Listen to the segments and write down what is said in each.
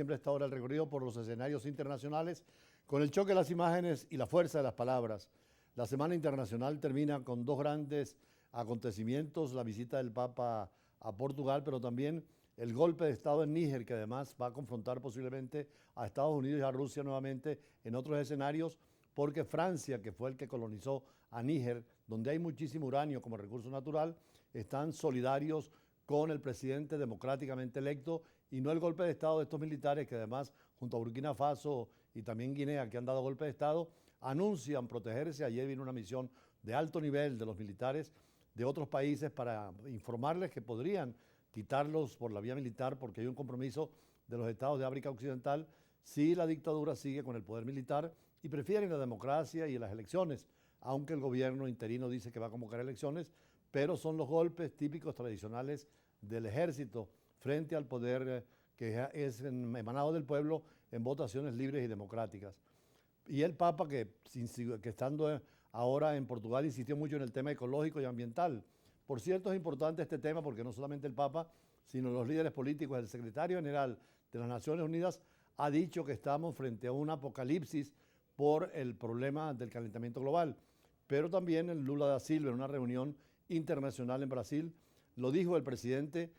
Siempre está ahora el recorrido por los escenarios internacionales con el choque de las imágenes y la fuerza de las palabras. La Semana Internacional termina con dos grandes acontecimientos, la visita del Papa a Portugal, pero también el golpe de Estado en Níger, que además va a confrontar posiblemente a Estados Unidos y a Rusia nuevamente en otros escenarios, porque Francia, que fue el que colonizó a Níger, donde hay muchísimo uranio como recurso natural, están solidarios con el presidente democráticamente electo y no el golpe de Estado de estos militares que además junto a Burkina Faso y también Guinea, que han dado golpe de Estado, anuncian protegerse. Ayer vino una misión de alto nivel de los militares de otros países para informarles que podrían quitarlos por la vía militar porque hay un compromiso de los estados de África Occidental si la dictadura sigue con el poder militar y prefieren la democracia y las elecciones, aunque el gobierno interino dice que va a convocar elecciones, pero son los golpes típicos tradicionales del ejército frente al poder que es emanado del pueblo en votaciones libres y democráticas. Y el Papa, que estando ahora en Portugal, insistió mucho en el tema ecológico y ambiental. Por cierto, es importante este tema porque no solamente el Papa, sino los líderes políticos, el secretario general de las Naciones Unidas ha dicho que estamos frente a un apocalipsis por el problema del calentamiento global. Pero también el Lula da Silva, en una reunión internacional en Brasil, lo dijo el presidente,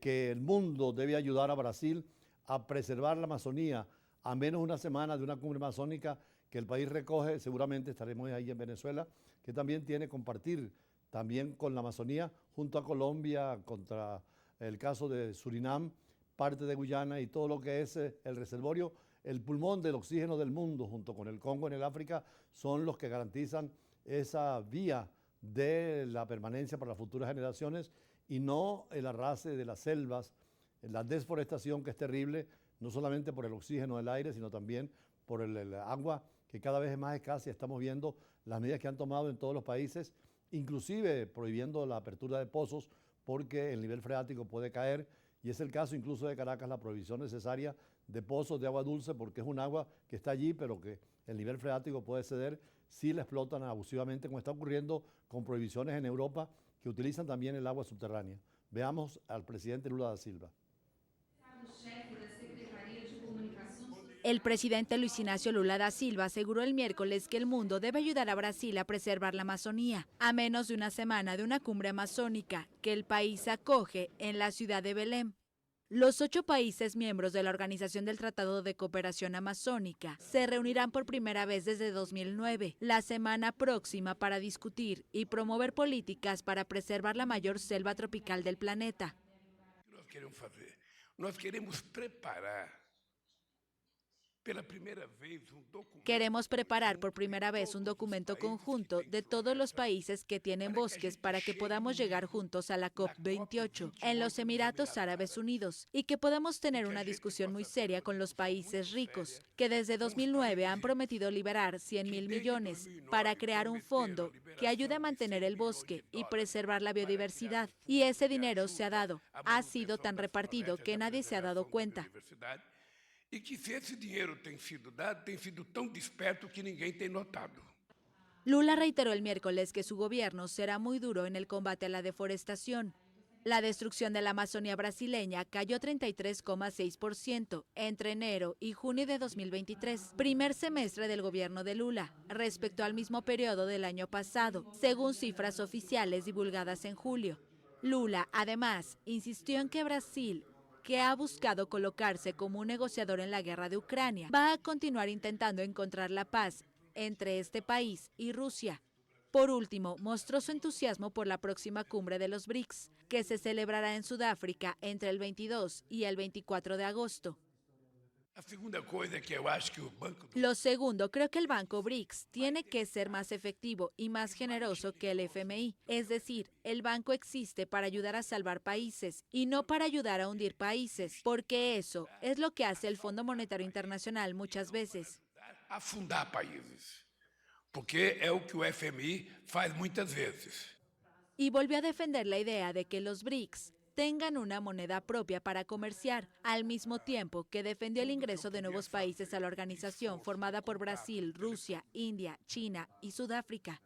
que el mundo debe ayudar a Brasil a preservar la Amazonía. A menos una semana de una cumbre amazónica que el país recoge, seguramente estaremos ahí en Venezuela, que también tiene que compartir también con la Amazonía, junto a Colombia, contra el caso de Surinam, parte de Guyana y todo lo que es el reservorio, el pulmón del oxígeno del mundo, junto con el Congo en el África, son los que garantizan esa vía de la permanencia para las futuras generaciones y no el arrase de las selvas, la desforestación que es terrible, no solamente por el oxígeno del aire, sino también por el agua que cada vez es más escasa y estamos viendo las medidas que han tomado en todos los países, inclusive prohibiendo la apertura de pozos porque el nivel freático puede caer y es el caso incluso de Caracas, la prohibición necesaria de pozos de agua dulce porque es un agua que está allí pero que el nivel freático puede ceder si la explotan abusivamente, como está ocurriendo con prohibiciones en Europa que utilizan también el agua subterránea. Veamos al presidente Lula da Silva. El presidente Luis Ignacio Lula da Silva aseguró el miércoles que el mundo debe ayudar a Brasil a preservar la Amazonía, a menos de una semana de una cumbre amazónica que el país acoge en la ciudad de Belém. Los 8 países miembros de la Organización del Tratado de Cooperación Amazónica se reunirán por primera vez desde 2009, la semana próxima, para discutir y promover políticas para preservar la mayor selva tropical del planeta. Nós queremos preparar. Queremos preparar por primera vez un documento conjunto de todos los países que tienen bosques para que podamos llegar juntos a la COP28 en los Emiratos Árabes Unidos y que podamos tener una discusión muy seria con los países ricos, que desde 2009 han prometido liberar 100.000 millones para crear un fondo que ayude a mantener el bosque y preservar la biodiversidad. Y ese dinero se ha dado, ha sido tan repartido que nadie se ha dado cuenta. E que se esse dinheiro tem sido dado, tem sido tão disperso que ninguém tem notado. Lula reiteró el miércoles que su gobierno será muy duro en el combate a la deforestación. La destrucción de la Amazonía brasileña cayó 33,6% entre enero y junio de 2023, primer semestre del gobierno de Lula, respecto al mismo periodo del año pasado, según cifras oficiales divulgadas en julio. Lula, además, insistió en que Brasil, que ha buscado colocarse como un negociador en la guerra de Ucrania, va a continuar intentando encontrar la paz entre este país y Rusia. Por último, mostró su entusiasmo por la próxima cumbre de los BRICS, que se celebrará en Sudáfrica entre el 22 y el 24 de agosto. Lo segundo, creo que el Banco BRICS tiene que ser más efectivo y más generoso que el FMI. Es decir, el banco existe para ayudar a salvar países y no para ayudar a hundir países, porque eso es lo que hace el Fondo Monetario Internacional muchas veces. Afundar países, porque es lo que el FMI faz muchas veces. Y volvió a defender la idea de que los BRICS tengan una moneda propia para comerciar, al mismo tiempo que defendió el ingreso de nuevos países a la organización formada por Brasil, Rusia, India, China y Sudáfrica.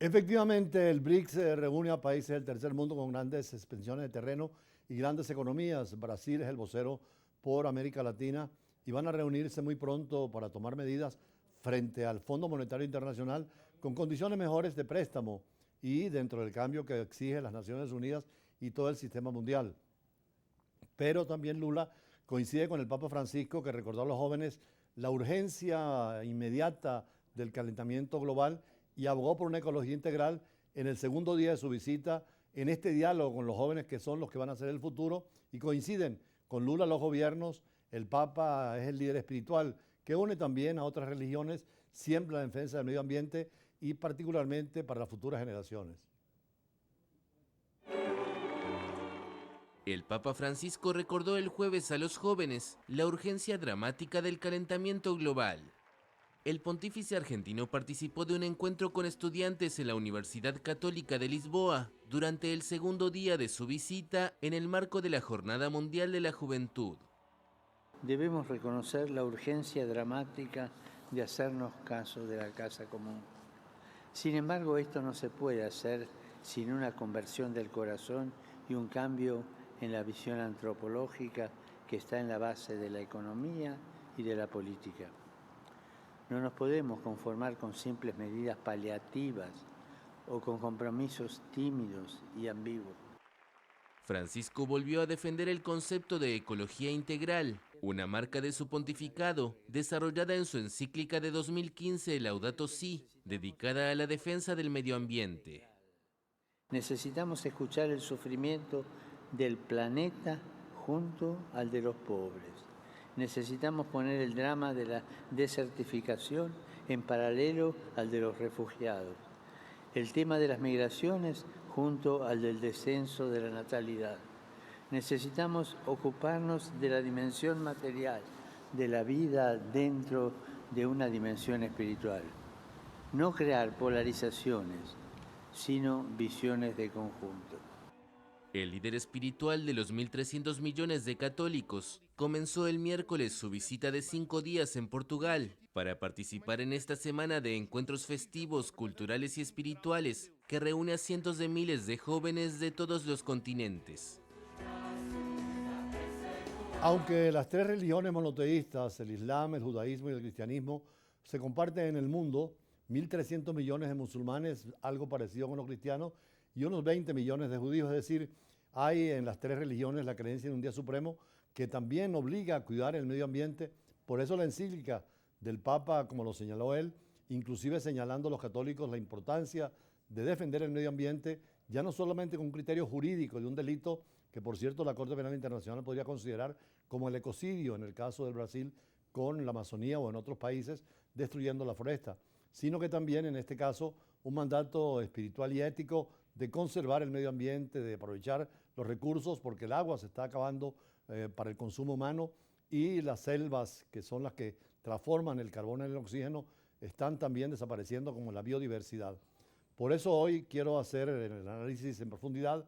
Efectivamente, el BRICS reúne a países del tercer mundo con grandes extensiones de terreno y grandes economías. Brasil es el vocero por América Latina y van a reunirse muy pronto para tomar medidas frente al Fondo Monetario Internacional con condiciones mejores de préstamo y dentro del cambio que exige las Naciones Unidas y todo el sistema mundial. Pero también Lula coincide con el Papa Francisco, que recordó a los jóvenes la urgencia inmediata del calentamiento global y abogó por una ecología integral en el segundo día de su visita, en este diálogo con los jóvenes que son los que van a ser el futuro, y coinciden con Lula los gobiernos. El Papa es el líder espiritual que une también a otras religiones, siempre la defensa del medio ambiente y particularmente para las futuras generaciones. El Papa Francisco recordó el jueves a los jóvenes la urgencia dramática del calentamiento global. El pontífice argentino participó de un encuentro con estudiantes en la Universidad Católica de Lisboa durante el segundo día de su visita en el marco de la Jornada Mundial de la Juventud. Debemos reconocer la urgencia dramática de hacernos caso de la casa común. Sin embargo, esto no se puede hacer sin una conversión del corazón y un cambio en la visión antropológica que está en la base de la economía y de la política. No nos podemos conformar con simples medidas paliativas o con compromisos tímidos y ambiguos. Francisco volvió a defender el concepto de ecología integral, una marca de su pontificado, desarrollada en su encíclica de 2015 Laudato Si, dedicada a la defensa del medio ambiente. Necesitamos escuchar el sufrimiento del planeta junto al de los pobres. Necesitamos poner el drama de la desertificación en paralelo al de los refugiados. El tema de las migraciones junto al del descenso de la natalidad. Necesitamos ocuparnos de la dimensión material, de la vida dentro de una dimensión espiritual. No crear polarizaciones, sino visiones de conjunto. El líder espiritual de los 1.300 millones de católicos comenzó el miércoles su visita de 5 días en Portugal para participar en esta semana de encuentros festivos, culturales y espirituales que reúne a cientos de miles de jóvenes de todos los continentes. Aunque las tres religiones monoteístas, el Islam, el judaísmo y el cristianismo, se comparten en el mundo, 1.300 millones de musulmanes, algo parecido con los cristianos, y unos 20 millones de judíos. Es decir, hay en las tres religiones la creencia en un día supremo que también obliga a cuidar el medio ambiente. Por eso la encíclica del Papa, como lo señaló él, inclusive señalando a los católicos la importancia de defender el medio ambiente, ya no solamente con un criterio jurídico de un delito, que por cierto la Corte Penal Internacional podría considerar como el ecocidio en el caso del Brasil con la Amazonía o en otros países destruyendo la foresta, sino que también en este caso un mandato espiritual y ético de conservar el medio ambiente, de aprovechar los recursos, porque el agua se está acabando para el consumo humano y las selvas, que son las que transforman el carbono en el oxígeno, están también desapareciendo como la biodiversidad. Por eso hoy quiero hacer el análisis en profundidad,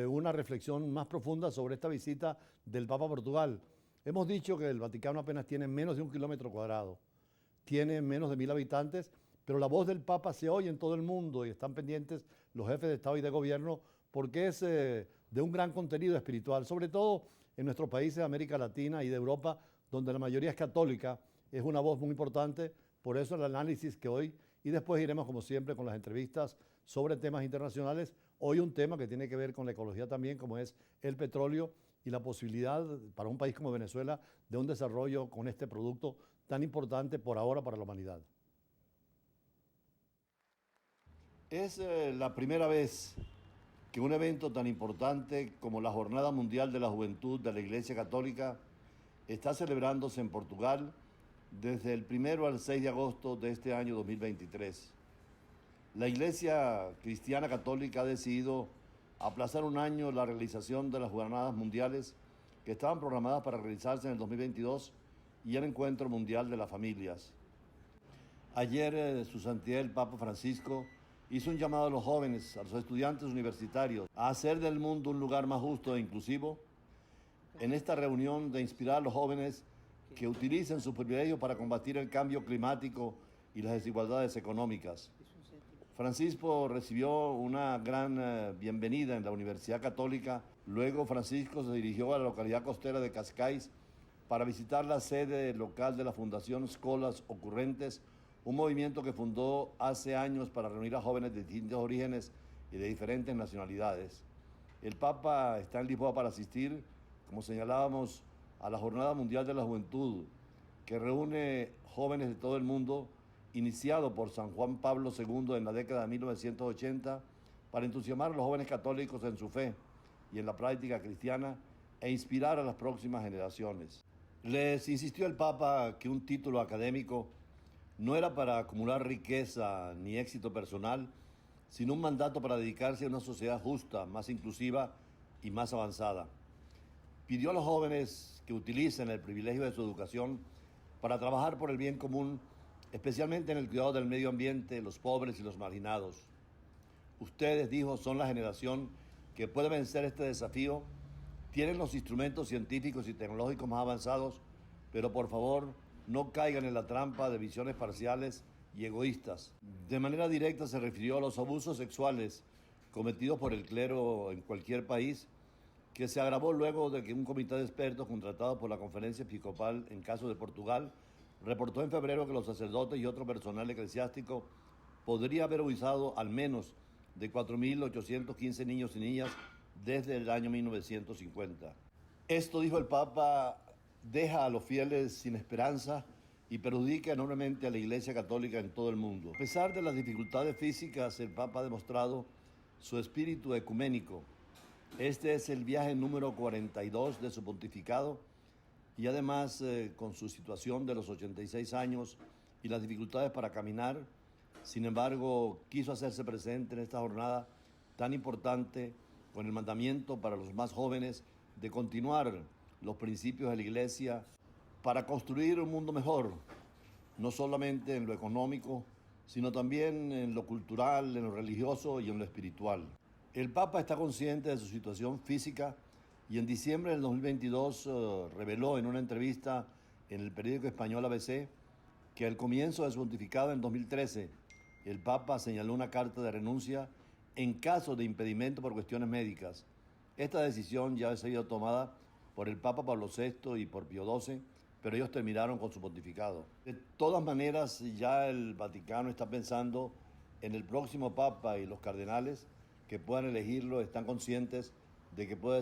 una reflexión más profunda sobre esta visita del Papa a Portugal. Hemos dicho que el Vaticano apenas tiene menos de 1 kilómetro cuadrado, tiene menos de 1.000 habitantes, pero la voz del Papa se oye en todo el mundo y están pendientes los jefes de Estado y de Gobierno porque es de un gran contenido espiritual, sobre todo en nuestros países de América Latina y de Europa, donde la mayoría es católica, es una voz muy importante. Por eso el análisis que hoy, y después iremos como siempre con las entrevistas sobre temas internacionales, hoy un tema que tiene que ver con la ecología también, como es el petróleo y la posibilidad para un país como Venezuela de un desarrollo con este producto tan importante por ahora para la humanidad. Es la primera vez que un evento tan importante como la Jornada Mundial de la Juventud de la Iglesia Católica está celebrándose en Portugal desde el 1 al 6 de agosto de este año 2023. La Iglesia Cristiana Católica ha decidido aplazar un año la realización de las Jornadas Mundiales que estaban programadas para realizarse en el 2022 y el Encuentro Mundial de las Familias. Ayer, Su Santidad el Papa Francisco hizo un llamado a los jóvenes, a los estudiantes universitarios, a hacer del mundo un lugar más justo e inclusivo. En esta reunión de inspirar a los jóvenes que utilicen sus privilegios para combatir el cambio climático y las desigualdades económicas. Francisco recibió una gran bienvenida en la Universidad Católica. Luego Francisco se dirigió a la localidad costera de Cascais para visitar la sede local de la Fundación Escolas Ocurrentes, un movimiento que fundó hace años para reunir a jóvenes de distintos orígenes y de diferentes nacionalidades. El Papa está en Lisboa para asistir, como señalábamos, a la Jornada Mundial de la Juventud, que reúne jóvenes de todo el mundo, iniciado por San Juan Pablo II en la década de 1980, para entusiasmar a los jóvenes católicos en su fe y en la práctica cristiana e inspirar a las próximas generaciones. Les insistió el Papa que un título académico no era para acumular riqueza ni éxito personal, sino un mandato para dedicarse a una sociedad justa, más inclusiva y más avanzada. Pidió a los jóvenes que utilicen el privilegio de su educación para trabajar por el bien común, especialmente en el cuidado del medio ambiente, los pobres y los marginados. Ustedes, dijo, son la generación que puede vencer este desafío, tienen los instrumentos científicos y tecnológicos más avanzados, pero por favor no caigan en la trampa de visiones parciales y egoístas. De manera directa se refirió a los abusos sexuales cometidos por el clero en cualquier país, que se agravó luego de que un comité de expertos contratado por la Conferencia Episcopal en caso de Portugal reportó en febrero que los sacerdotes y otro personal eclesiástico podría haber usado al menos de 4.815 niños y niñas desde el año 1950. Esto, dijo el Papa, deja a los fieles sin esperanza y perjudica enormemente a la Iglesia Católica en todo el mundo. A pesar de las dificultades físicas, el Papa ha demostrado su espíritu ecuménico. Este es el viaje número 42 de su pontificado y además con su situación de los 86 años y las dificultades para caminar, sin embargo, quiso hacerse presente en esta jornada tan importante con el mandamiento para los más jóvenes de continuar los principios de la Iglesia para construir un mundo mejor, no solamente en lo económico, sino también en lo cultural, en lo religioso y en lo espiritual. El Papa está consciente de su situación física y en diciembre del 2022 reveló en una entrevista en el periódico español ABC que al comienzo de su pontificado en 2013, el Papa señaló una carta de renuncia en caso de impedimento por cuestiones médicas. Esta decisión ya ha sido tomada por el Papa Pablo VI y por Pío XII, pero ellos terminaron con su pontificado. De todas maneras, ya el Vaticano está pensando en el próximo Papa y los cardenales que puedan elegirlo están conscientes de que puede